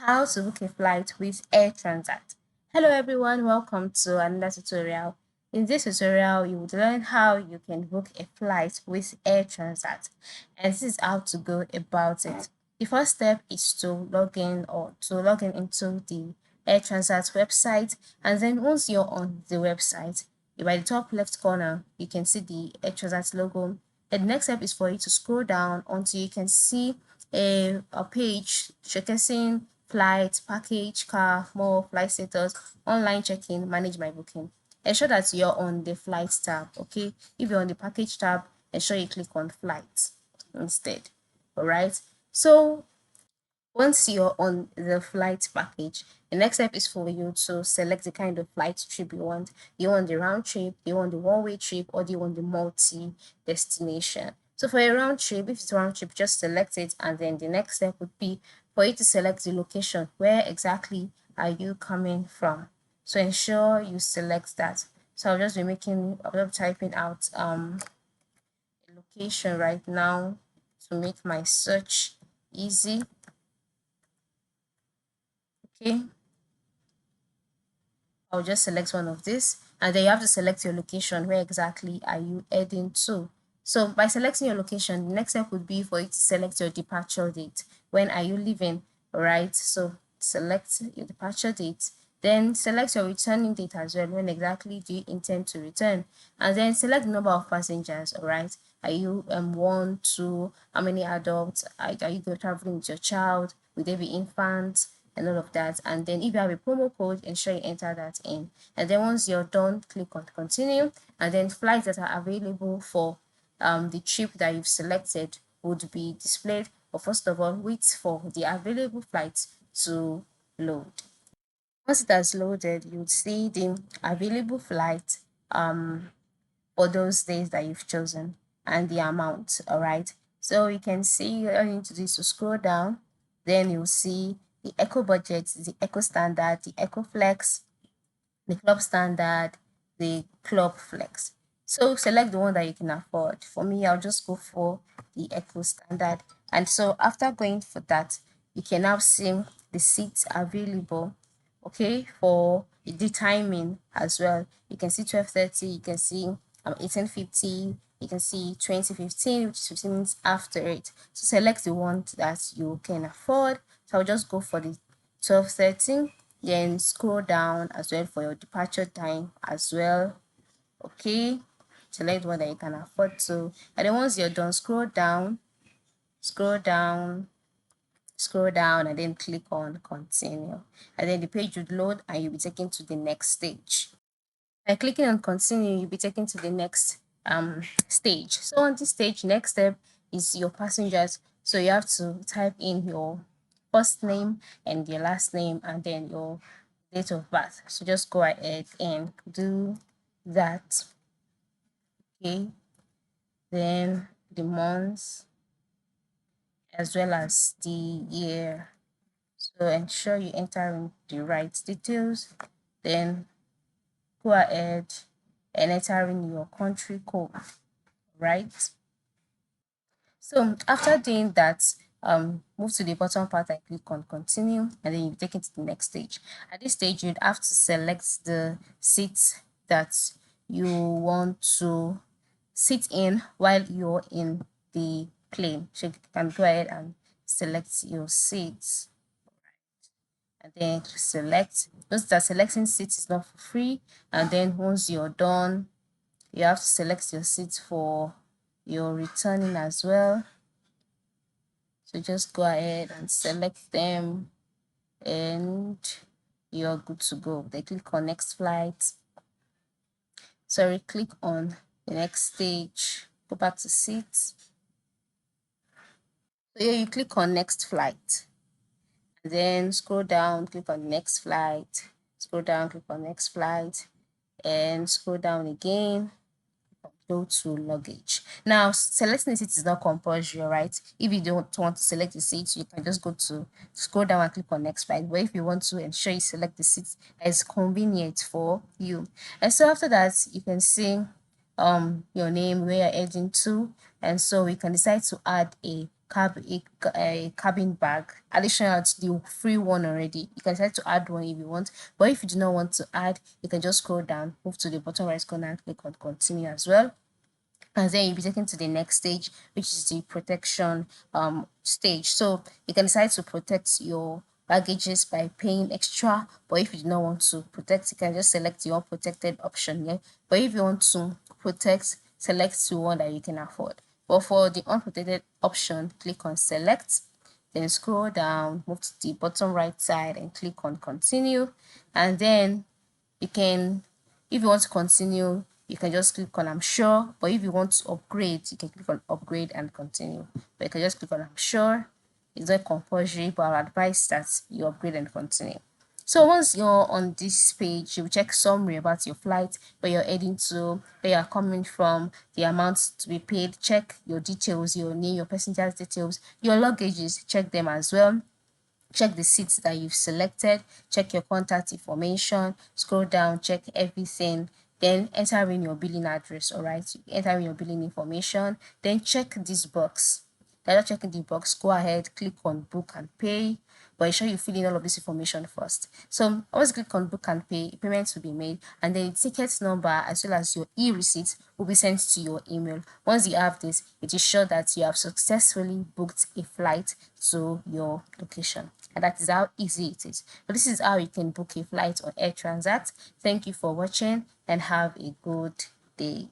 How to book a flight with Air Transat. Hello everyone, welcome to another tutorial. In this tutorial, you would learn how you can book a flight with Air Transat, and this is how to go about it. The first step is to log in into the Air Transat website, and then once you're on the website, by the top left corner, you can see the Air Transat logo. And the next step is for you to scroll down until you can see a page showcasing flight, package, car, more flight status, online check-in, manage my booking. Ensure that you're on the flight tab, okay? If you're on the package tab, ensure you click on flight instead. All right. So once you're on the flight package, the next step is for you to select the kind of flight trip you want. Do you want the round trip, do you want the one-way trip, or do you want the multi-destination? So for a round trip, if it's round trip, just select it, and then the next step would be for you to select the location. Where exactly are you coming from? So ensure you select that. So I'll be typing out a location right now to make my search easy. Okay, I'll just select one of this, and then you have to select your location. Where exactly are you heading to? So by selecting your location, the next step would be for you to select your departure date. When are you leaving? All right, so select your departure date, then select your returning date as well. When exactly do you intend to return? And then select the number of passengers. All right, are you one, two, how many adults? Are you traveling with your child? Will they be infants? And all of that. And then if you have a promo code, ensure you enter that in. And then once you're done, click on continue. And then flights that are available for the trip that you've selected would be displayed. But first of all, wait for the available flights to load. Once it has loaded, you would see the available flight for those days that you've chosen and the amount. All right, so you can see all you need to do is to scroll down, then you'll see the eco budget, the eco standard, the eco flex, the club standard, the club flex. So select the one that you can afford. For me, I'll just go for the eco standard. And so after going for that, you can now see the seats available, okay, for the timing as well. You can see 12:30, you can see 18:50, you can see 20:15, which is 15 minutes after it. So select the one that you can afford. So I'll just go for the 12:30, then scroll down as well for your departure time as well. Okay, select one that you can afford to, and then once you're done, scroll down, scroll down, and then click on continue, and then the page would load and you'll be taken to the next stage. By clicking on continue, you'll be taken to the next stage. So on this stage, next step is your passengers. So you have to type in your first name and your last name and then your date of birth. So just go ahead and do that. Okay, then the months as well as the year. So ensure you enter in the right details, then go ahead and enter in your country code, right? So after doing that, move to the bottom part and click on continue, and then you take it to the next stage. At this stage, you'd have to select the seats that you want to sit in while you're in the plane. So you can go ahead and select your seats, and then select. Notice that selecting seats is not for free, and then once you're done, you have to select your seats for your returning as well. So just go ahead and select them and you're good to go. Then click on next flight. Sorry, click on the next stage. Go back to seats. So here you click on next flight. And then scroll down, click on next flight. Scroll down, click on next flight. And scroll down again, go to luggage. Now, selecting the seat is not compulsory, right? If you don't want to select the seat, you can just go to scroll down and click on next flight. But if you want to ensure you select the seat that is convenient for you. And so after that, you can see your name, where you're heading to, and so we can decide to add a a cabin bag additional to the free one already. You can decide to add one if you want, but if you do not want to add, you can just scroll down, move to the bottom right corner and click on continue as well. And then you'll be taken to the next stage, which is the protection stage. So you can decide to protect your baggages by paying extra, but if you do not want to protect, you can just select the unprotected option here. But if you want to protect, select the one that you can afford. But for the unprotected option, click on select, then scroll down, move to the bottom right side and click on continue. And then you can, if you want to continue, you can just click on I'm sure, but if you want to upgrade, you can click on upgrade and continue. But you can just click on I'm sure. It's not compulsory, but I advise that you upgrade and continue. So once you're on this page, you will check summary about your flight, where you're heading to, where you're coming from, the amount to be paid, check your details, your name, your passenger's details, your luggages, check them as well. Check the seats that you've selected, check your contact information, scroll down, check everything, then enter in your billing address. All right, enter in your billing information, then check this box. After checking the box, go ahead, click on book and pay, but ensure you fill in all of this information first. So once you click on book and pay, payments will be made, and then the ticket number as well as your e-receipt will be sent to your email. Once you have this, it is sure that you have successfully booked a flight to your location. And that is how easy it is. So this is how you can book a flight on Air Transat. Thank you for watching and have a good day.